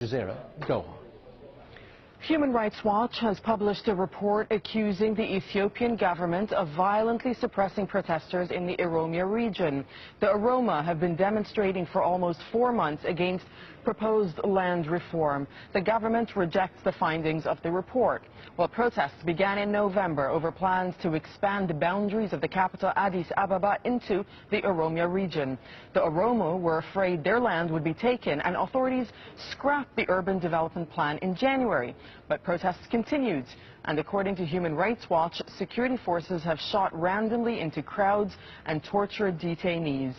Aljazeera, go on. Human Rights Watch has published a report accusing the Ethiopian government of violently suppressing protesters in the Oromia region. The Oromo have been demonstrating for almost 4 months against proposed land reform. The government rejects the findings of the report. Well, protests began in November over plans to expand the boundaries of the capital Addis Ababa into the Oromia region. The Oromo were afraid their land would be taken, and authorities scrapped the urban development plan in January. But protests continued, and according to Human Rights Watch, security forces have shot randomly into crowds and tortured detainees.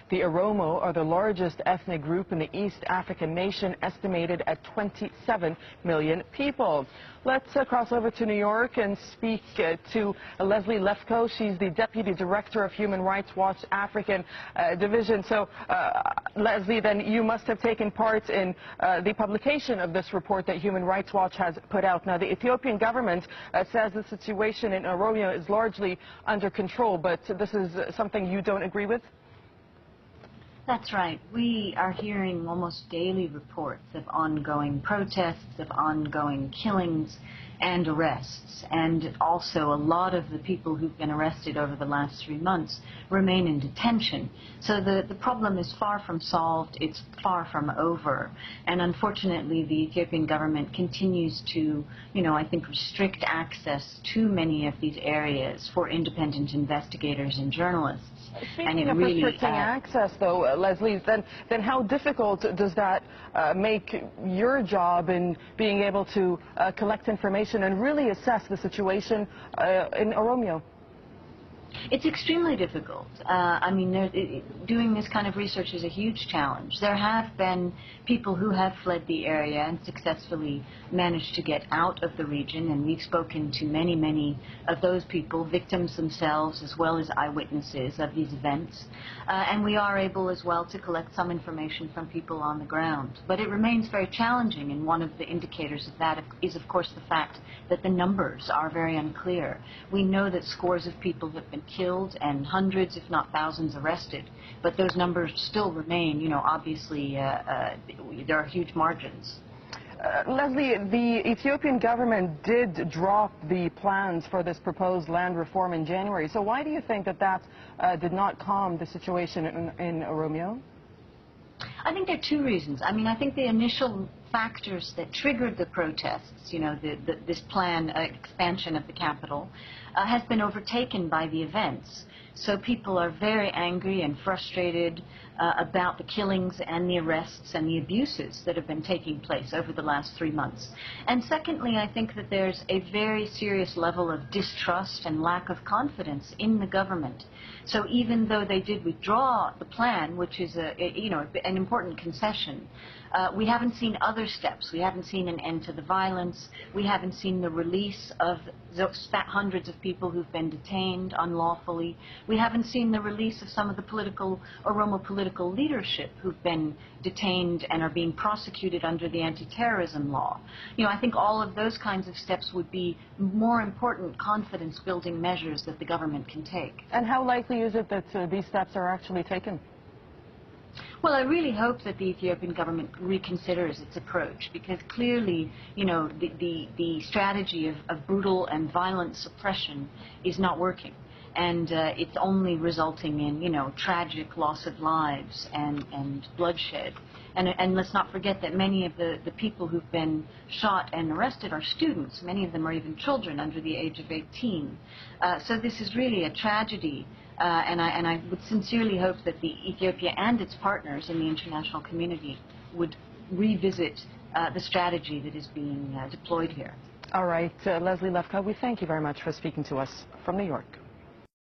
The Oromo are the largest ethnic group in the East African nation, estimated at 27 million people. Let's cross over to New York and speak to Leslie Lefko. She's the Deputy Director of Human Rights Watch African Division. So, Leslie, then you must have taken part in the publication of this report that Human Rights Watch has put out. Now, the Ethiopian government says the situation in Oromia is largely under control, but this is something you don't agree with? That's right. We are hearing almost daily reports of ongoing protests, of ongoing killings and arrests. And also a lot of the people who've been arrested over the last 3 months remain in detention. So the problem is far from solved. It's far from over. And unfortunately, the Ethiopian government continues to, I think, restrict access to many of these areas for independent investigators and journalists. Speaking of restricting access, though, Leslie, then how difficult does that make your job in being able to collect information and really assess the situation in Oromia? It's extremely difficult. Doing this kind of research is a huge challenge. There have been people who have fled the area and successfully managed to get out of the region, and we've spoken to many, many of those people, victims themselves as well as eyewitnesses of these events. And we are able as well to collect some information from people on the ground. But it remains very challenging, and one of the indicators of that is, of course, the fact that the numbers are very unclear. We know that scores of people have been killed and hundreds, if not thousands, arrested. But those numbers still remain, obviously there are huge margins. Leslie, the Ethiopian government did drop the plans for this proposed land reform in January. So why do you think that did not calm the situation in Oromia? I think there are two reasons. I think the initial factors that triggered the protests, this plan, expansion of the capital, has been overtaken by the events. So people are very angry and frustrated about the killings and the arrests and the abuses that have been taking place over the last 3 months. And secondly, I think that there's a very serious level of distrust and lack of confidence in the government. So even though they did withdraw the plan, which is an important concession, we haven't seen other steps. We haven't seen an end to the violence. We haven't seen the release of those hundreds of people who've been detained unlawfully. We haven't seen the release of some of the Oromo political leadership who've been detained and are being prosecuted under the anti-terrorism law. I think all of those kinds of steps would be more important confidence-building measures that the government can take. And how likely is it that these steps are actually taken? Well, I really hope that the Ethiopian government reconsiders its approach, because clearly, the strategy of brutal and violent suppression is not working. And it's only resulting in, tragic loss of lives and bloodshed. And let's not forget that many of the people who've been shot and arrested are students. Many of them are even children under the age of 18. So this is really a tragedy. And I would sincerely hope that Ethiopia and its partners in the international community would revisit the strategy that is being deployed here. All right, Leslie Lefko, we thank you very much for speaking to us from New York.